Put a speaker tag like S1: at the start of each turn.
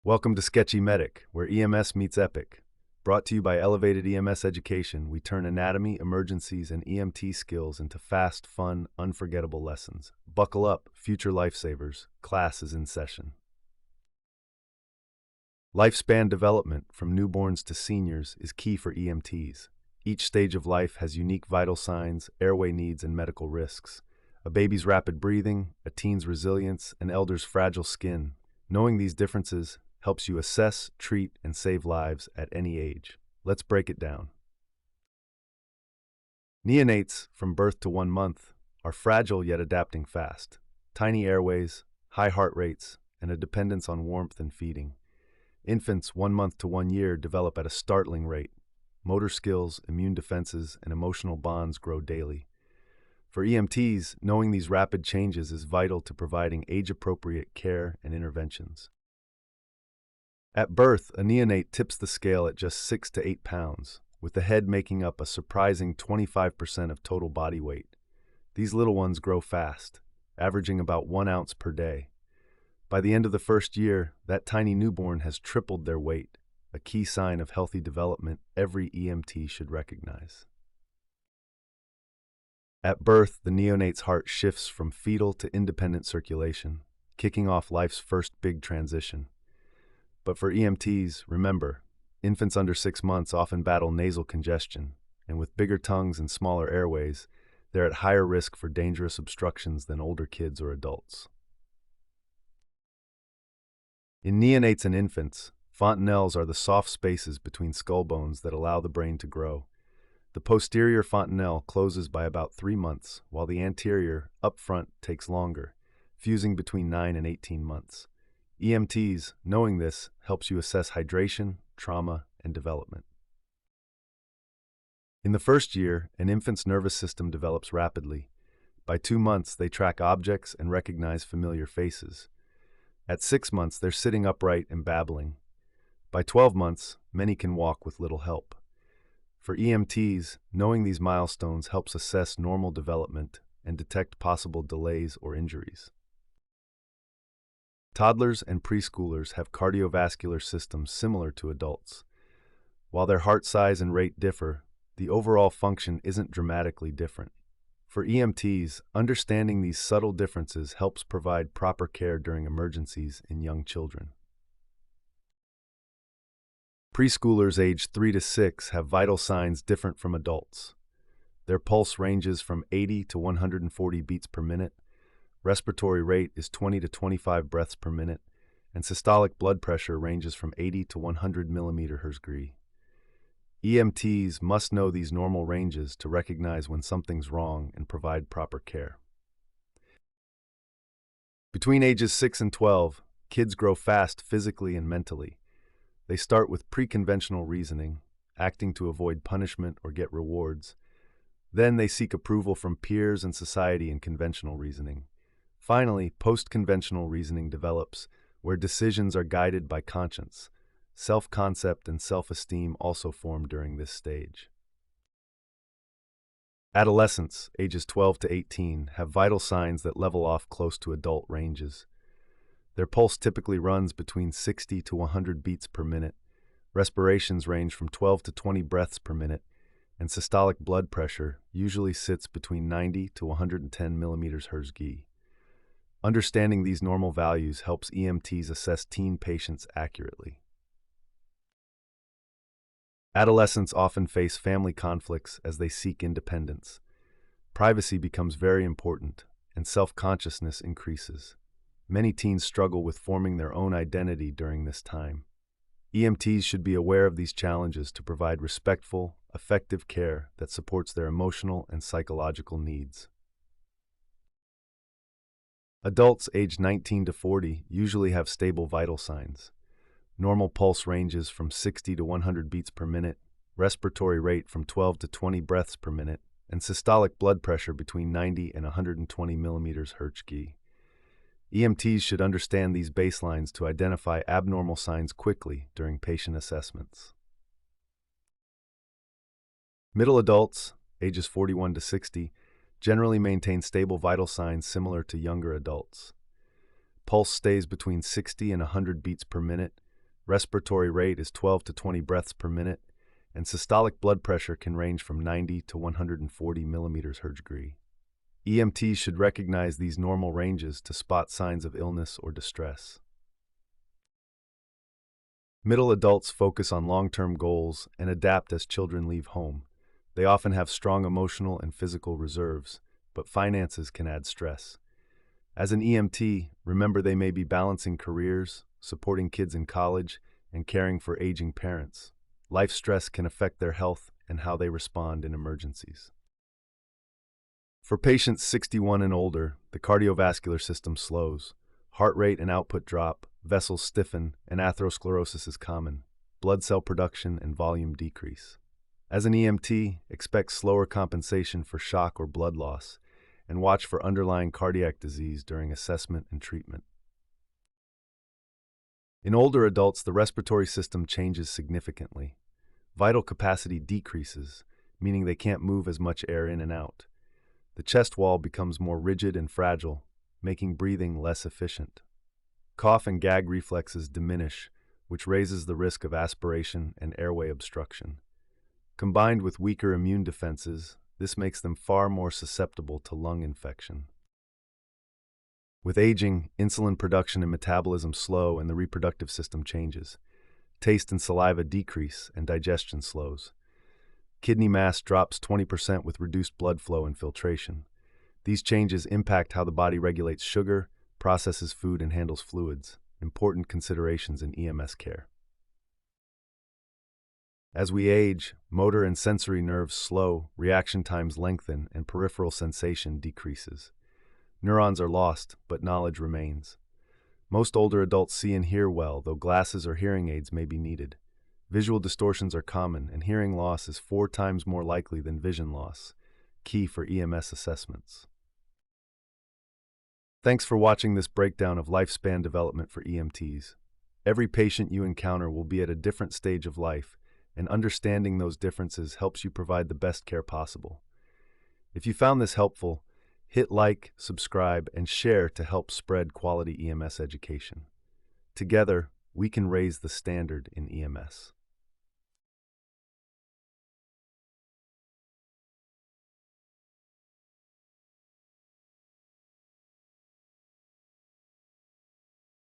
S1: Welcome to Sketchy Medic, where EMS meets epic. Brought to you by Elevated EMS Education, we turn anatomy, emergencies, and EMT skills into fast, fun, unforgettable lessons. Buckle up, future lifesavers. Class is in session. Lifespan development, from newborns to seniors, is key for EMTs. Each stage of life has unique vital signs, airway needs, and medical risks. A baby's rapid breathing, a teen's resilience, an elder's fragile skin. Knowing these differences helps you assess, treat, and save lives at any age. Let's break it down. Neonates, from birth to 1 month, are fragile yet adapting fast. Tiny airways, high heart rates, and a dependence on warmth and feeding. Infants 1 month to 1 year develop at a startling rate. Motor skills, immune defenses, and emotional bonds grow daily. For EMTs, knowing these rapid changes is vital to providing age-appropriate care and interventions. At birth, a neonate tips the scale at just 6 to 8 pounds, with the head making up a surprising 25% of total body weight. These little ones grow fast, averaging about 1 ounce per day. By the end of the first year, that tiny newborn has tripled their weight, a key sign of healthy development every EMT should recognize. At birth, the neonate's heart shifts from fetal to independent circulation, kicking off life's first big transition. But for EMTs, remember, infants under 6 months often battle nasal congestion, and with bigger tongues and smaller airways, they're at higher risk for dangerous obstructions than older kids or adults. In neonates and infants, fontanelles are the soft spaces between skull bones that allow the brain to grow. The posterior fontanelle closes by about 3 months, while the anterior, up front, takes longer, fusing between 9 and 18 months. EMTs, knowing this, helps you assess hydration, trauma, and development. In the first year, an infant's nervous system develops rapidly. By 2 months, they track objects and recognize familiar faces. At 6 months, they're sitting upright and babbling. By 12 months, many can walk with little help. For EMTs, knowing these milestones helps assess normal development and detect possible delays or injuries. Toddlers and preschoolers have cardiovascular systems similar to adults. While their heart size and rate differ, the overall function isn't dramatically different. For EMTs, understanding these subtle differences helps provide proper care during emergencies in young children. Preschoolers aged 3 to 6 have vital signs different from adults. Their pulse ranges from 80 to 140 beats per minute, respiratory rate is 20 to 25 breaths per minute, and systolic blood pressure ranges from 80 to 100 millimeter Hg. EMTs must know these normal ranges to recognize when something's wrong and provide proper care. Between ages 6 and 12, kids grow fast physically and mentally. They start with pre-conventional reasoning, acting to avoid punishment or get rewards. Then they seek approval from peers and society in conventional reasoning. Finally, post-conventional reasoning develops, where decisions are guided by conscience. Self-concept and self-esteem also form during this stage. Adolescents, ages 12 to 18, have vital signs that level off close to adult ranges. Their pulse typically runs between 60 to 100 beats per minute, respirations range from 12 to 20 breaths per minute, and systolic blood pressure usually sits between 90 to 110 millimeters Hg. Understanding these normal values helps EMTs assess teen patients accurately. Adolescents often face family conflicts as they seek independence. Privacy becomes very important, and self-consciousness increases. Many teens struggle with forming their own identity during this time. EMTs should be aware of these challenges to provide respectful, effective care that supports their emotional and psychological needs. Adults aged 19 to 40 usually have stable vital signs. Normal pulse ranges from 60 to 100 beats per minute, respiratory rate from 12 to 20 breaths per minute, and systolic blood pressure between 90 and 120 millimeters Hg. EMTs should understand these baselines to identify abnormal signs quickly during patient assessments. Middle adults, ages 41 to 60, generally maintain stable vital signs similar to younger adults. Pulse stays between 60 and 100 beats per minute, respiratory rate is 12 to 20 breaths per minute, and systolic blood pressure can range from 90 to 140 millimeters per degree. EMTs should recognize these normal ranges to spot signs of illness or distress. Middle adults focus on long-term goals and adapt as children leave home. They often have strong emotional and physical reserves, but finances can add stress. As an EMT, remember they may be balancing careers, supporting kids in college, and caring for aging parents. Life stress can affect their health and how they respond in emergencies. For patients 61 and older, the cardiovascular system slows. Heart rate and output drop, vessels stiffen, and atherosclerosis is common. Blood cell production and volume decrease. As an EMT, expect slower compensation for shock or blood loss, and watch for underlying cardiac disease during assessment and treatment. In older adults, the respiratory system changes significantly. Vital capacity decreases, meaning they can't move as much air in and out. The chest wall becomes more rigid and fragile, making breathing less efficient. Cough and gag reflexes diminish, which raises the risk of aspiration and airway obstruction. Combined with weaker immune defenses, this makes them far more susceptible to lung infection. With aging, insulin production and metabolism slow and the reproductive system changes. Taste and saliva decrease and digestion slows. Kidney mass drops 20% with reduced blood flow and filtration. These changes impact how the body regulates sugar, processes food, and handles fluids, important considerations in EMS care. As we age, motor and sensory nerves slow, reaction times lengthen, and peripheral sensation decreases. Neurons are lost, but knowledge remains. Most older adults see and hear well, though glasses or hearing aids may be needed. Visual distortions are common, and hearing loss is 4 times more likely than vision loss, key for EMS assessments. Thanks for watching this breakdown of lifespan development for EMTs. Every patient you encounter will be at a different stage of life, and understanding those differences helps you provide the best care possible. If you found this helpful, hit like, subscribe, and share to help spread quality EMS education. Together, we can raise the standard in EMS.